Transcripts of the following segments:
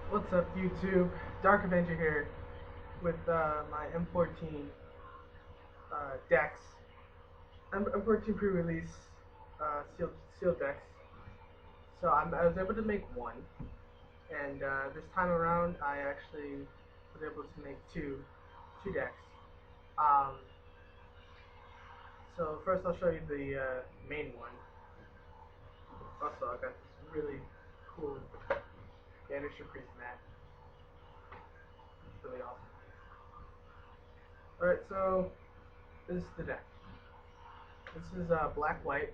What's up, YouTube? Dark Avenger here with my M14 decks. M14 pre-release sealed decks. So I was able to make one, and this time around I actually was able to make two decks. Um, so first I'll show you the main one. Also, I got this really cool Vanisher Priest mat. It's really awesome. All right, so this is the deck. This is black white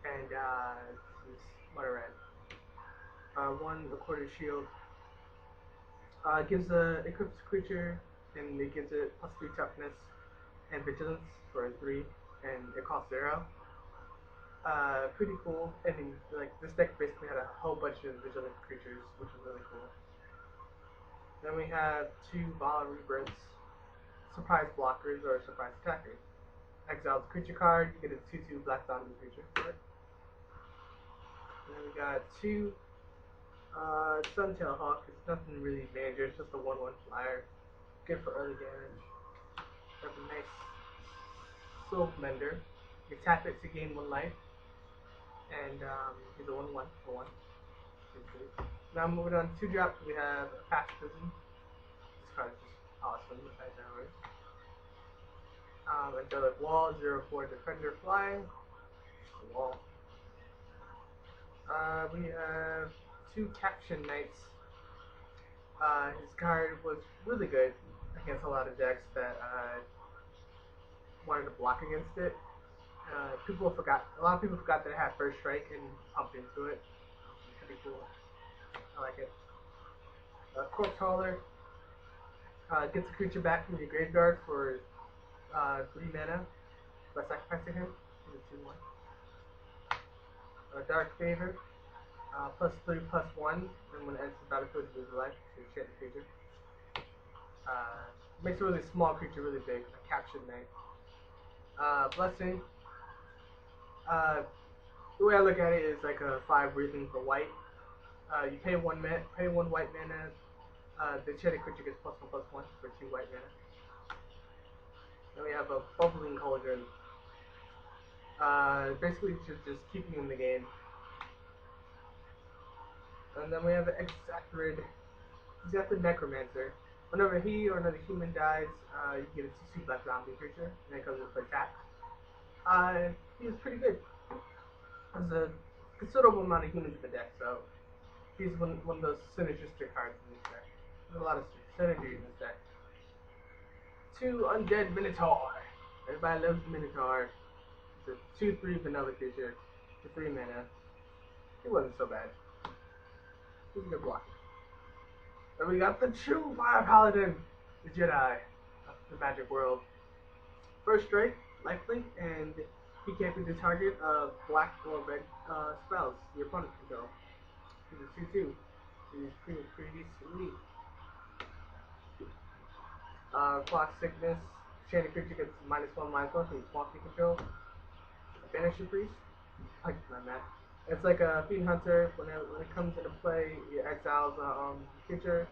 and this is mono red. One Accordion Shield. Gives a equips creature and it gives it +3 toughness and vigilance for a 3, and it costs 0. Pretty cool. And then, like, this deck basically had a whole bunch of vigilant creatures, which was really cool. Then we have two Vala Rebirths, surprise blockers or surprise attackers. Exile the creature card, you get a 2/2 black dominant creature for it. And then we got two Suntail Hawk. It's nothing really major, it's just a 1/1 flyer. Good for early damage. Have a nice Soul Mender. You tap it to gain 1 life, and he's a 1/1 for 1. Now moving on to 2 drops, we have a Pacifism. This card is just awesome, as always. Angelic Wall, 0/4 Defender Flying. A wall. We have 2 Caption Knights. His card was really good against a lot of decks that wanted to block against it. A lot of people forgot that it had first strike and pumped into it. It's pretty cool. I like it. Corpse Hauler gets a creature back from your graveyard for 3 mana by sacrificing him. He's a 2/1. Dark Favor, +3/+1, and when it enters the battlefield, you lose a life to enchant the creature. Makes a really small creature really big, a Captured Knight. Blessing. Uh, the way I look at it is like a 5 breathing for white. You pay one white mana. The enchanted creature gets +1/+1 for 2 white mana. Then we have a Bubbling Cauldron. Basically just keeping you in the game. And then we have an Exactrid. He's got the Necromancer. Whenever he or another human dies, you get a 2/2 black zombie creature, and it comes with attack. He's pretty good. There's a considerable amount of humans in the deck, so he's one of those synergistic cards in this deck. There's a lot of synergy in this deck. 2 Undead Minotaur. Everybody loves the Minotaur. It's a 2/3 vanilla creature for 3 mana. He wasn't so bad. He's a good blocker. Then we got the true Fire Paladin, the Jedi of the Magic World. First strike, lifelink, and he can't be the target of black or red spells your opponent control. He's a 2/2. He's pretty sweet. Clock Sickness. Enchanted creature gets -1/-1 from swampy control. Banisher Priest. Like my man. It's like a Fiend Hunter. When it comes into play, it exiles a creature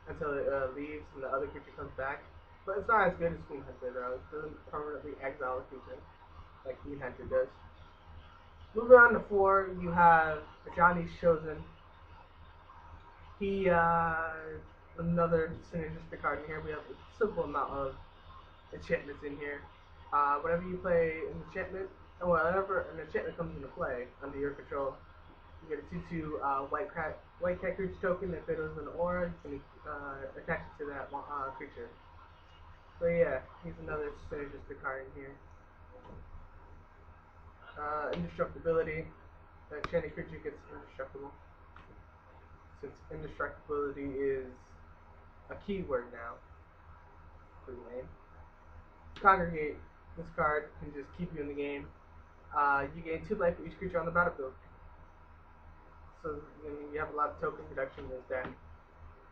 until it leaves and the other creature comes back. But it's not as good as Fiend Hunter though. It doesn't permanently exile a creature like Fiend Hunter does. Moving on to 4, you have Johnny's Chosen. He another synergistic card in here. We have a simple amount of enchantments in here. Whenever you play an enchantment, and whenever an enchantment comes into play under your control, you get a 2/2 white cat creature token. If it is an aura, you can attach it to that creature. So yeah, he's another synergistic card in here. Indestructibility. The enchanted creature gets indestructible. Since indestructibility is a keyword now, pretty lame. Congregate. This card can just keep you in the game. You gain 2 life for each creature on the battlefield. So I mean, you have a lot of token production in this deck,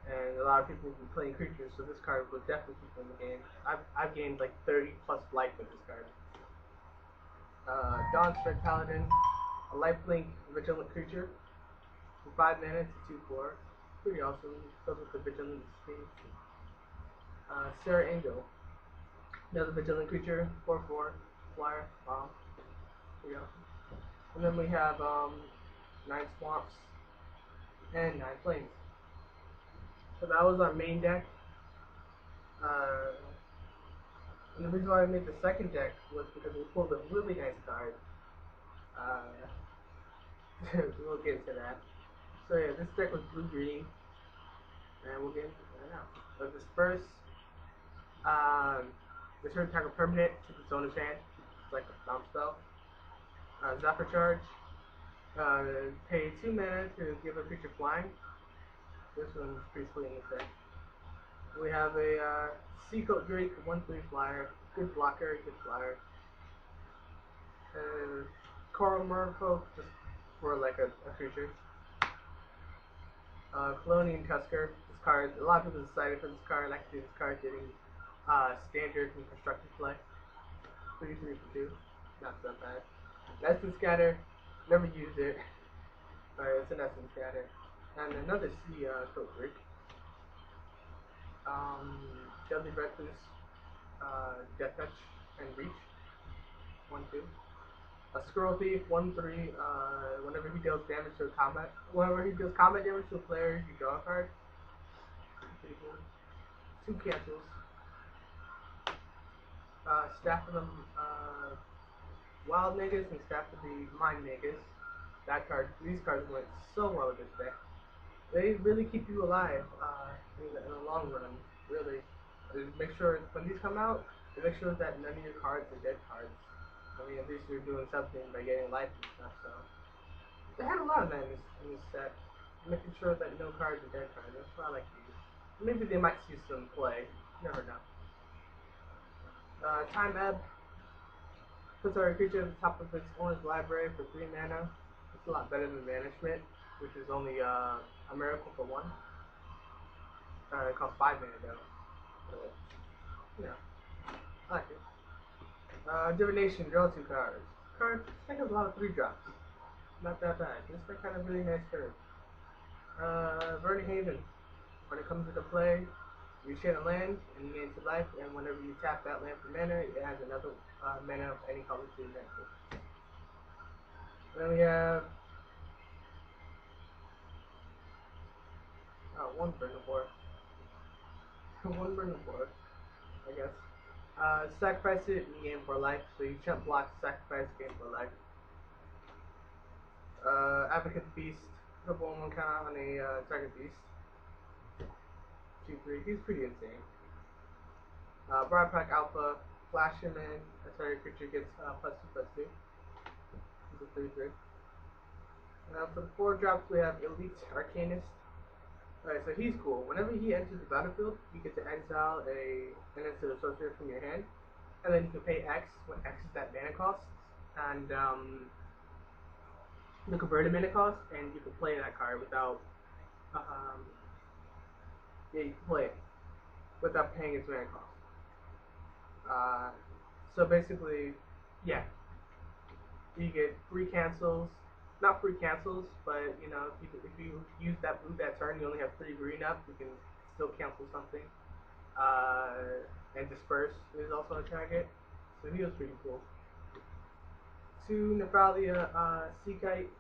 and a lot of people will be playing creatures, so this card will definitely keep you in the game. I've gained like 30 plus life with this card. Dawnstrike Paladin, a lifelink vigilant creature for 5 mana, it's a 2/4. Pretty awesome. Filled with the Vigilant Weenies. Sarah Angel. Another Vigilant creature. 4/4. Flyer. Bomb. Pretty awesome. And then we have 9 Swamps and 9 Plains. So that was our main deck. Uh, and the reason why I made the second deck was because we pulled a really nice card. Uh, we'll get into that. So yeah, this deck was blue-green, and we'll get into it right now. So disperse. Return target permanent to its owner's hand. It's like a bounce spell. Zephyr charge. Pay 2 mana to give a creature flying. This one's pretty sweet in this deck. We have a Seacoat Drake 1/3 flyer. Good blocker, good flyer. Coral Merfolk just for like a creature. Colonian Tusker. This card, a lot of people are excited for this card. I like to see this card getting standard and constructed play. 3/3 for 2. Not so bad. Essence Scatter. Never used it. Alright, it's an Essence Scatter. And another Sea Coat Drake. Deadly Recluse. Death Touch and Reach. 1/2. A Squirrel Thief, 1/3. Whenever he deals damage to a combat, whenever he deals combat damage to a player, you draw a card. Pretty cool. 2 cancels. Staff of the Wild Niggas and Staff of the Mind Niggas. These cards went so well with this deck. They really keep you alive in the long run. Really, make sure when these come out, make sure that none of your cards are dead cards. I mean, at least you're doing something by getting life and stuff. So they had a lot of that in this set, making sure that no cards are dead cards. That's what I like to use. Maybe they might see some play. You never know. Time Ebb puts our creature at the top of its owner's library for 3 mana. It's a lot better than Banishment, which is only a miracle for 1. It costs 5 mana though. But, yeah, I like it. Divination, draw 2 cards. This deck has a lot of 3-drops. Not that bad. This deck had a really nice card. Burning Haven. When it comes into play, you chain a land and you gain 2 life, and whenever you tap that land for mana, it adds another mana of any color to your deck. Then we have one Burning War. One Burning War, I guess. Sacrifice it and you gain 4 life, so you chump block, sacrifice, gain 4 life. Advocate Beast, put a 1/1 count on a target beast. 2/3, he's pretty insane. Broadpack Alpha, flash him in, a target creature gets +2/+2. He's a 3/3. For the 4-drops, we have Elite Arcanist. Alright, so he's cool. Whenever he enters the battlefield, you get to exile an instant sorcerer from your hand, and then you can pay X when X is that mana cost, and the converted mana cost, and you can play that card without, yeah, you can play it without paying its mana cost. So basically, yeah, you get free cancels. Not free cancels, but you know, if you use that blue that turn, you only have 3 green up. You can still cancel something. And Disperse is also a target, so he was pretty cool. 2 Nephralia, Sea Kite.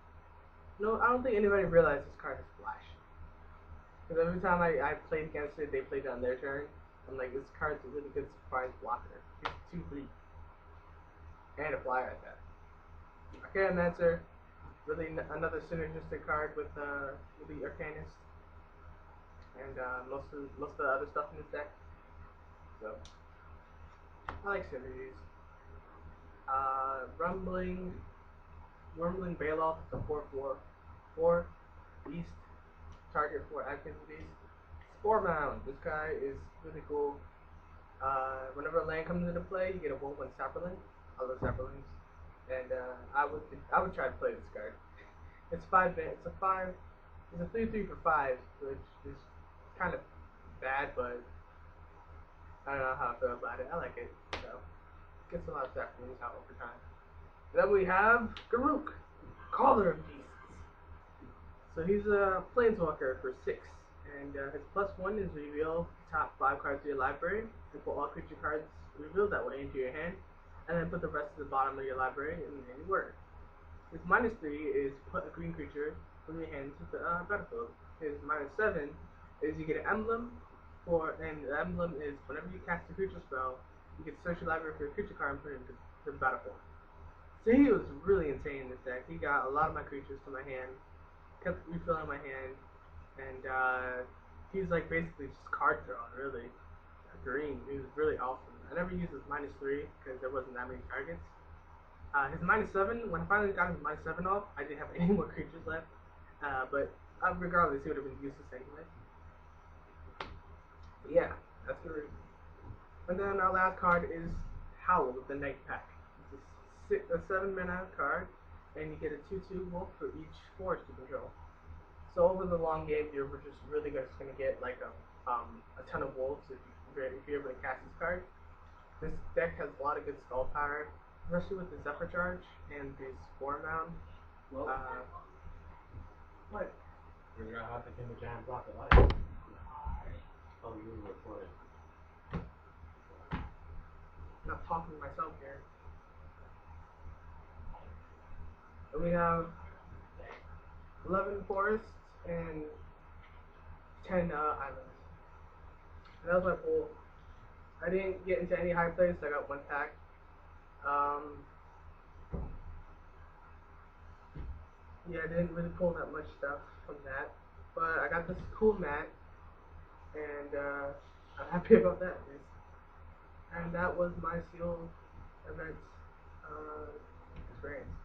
No, I don't think anybody realized this card has Flash. Because every time I played against it, they played it on their turn. I'm like, this card's a really good surprise blocker. It's 2/3 and a flyer at that. Arcanomancer, really another synergistic card with the Arcanist and most of the other stuff in this deck. So I like synergies. Rumbling Bailoff, the 4/4 beast, target for active beast. Sporebound. This guy is really cool. Whenever a land comes into play, you get a 1/1 Sapperling. I love Sapperlings, and I would try to play this card. It's 5 minutes. It's a 5. It's a 3/3 for 5, which is kind of bad, but I don't know how I feel about it. I like it. So gets a lot of Sapperlings out over time. And then we have Garruk, Caller of Beasts. So he's a planeswalker for 6. And his +1 is reveal the top 5 cards of your library and put all creature cards revealed that way into your hand, and then put the rest of the bottom of your library in any order. His -3 is put a green creature from your hand to the battlefield. His -7 is you get an emblem and the emblem is whenever you cast a creature spell, you can search your library for a creature card and put it into the battlefield. So he was really insane in this deck. He got a lot of my creatures to my hand, kept refilling my hand, and he's like basically just card throwing, really. Green. He was really awesome. I never used his -3 because there wasn't that many targets. His -7, when I finally got his -7 off, I didn't have any more creatures left. But regardless, he would have been useless anyway. But yeah, that's the reason. And then our last card is Howl with the Night Pack. It's a 7 mana card, and you get a 2/2 wolf for each forest you control. So over the long game, you're just really just going to get like a ton of wolves if you're able to cast this card. This deck has a lot of good skull power, especially with the Zephyr Charge and the Spore Mound. Well, What? figure out how to become a giant block of ice. Oh, you were recording. I'm not talking to myself here. And we have 11 forests and 10 islands. And that was my pool. I didn't get into any high plays, so I got one pack. Um, yeah, I didn't really pull that much stuff from that. But I got this cool mat, and I'm happy about that. And that was my Seal event experience.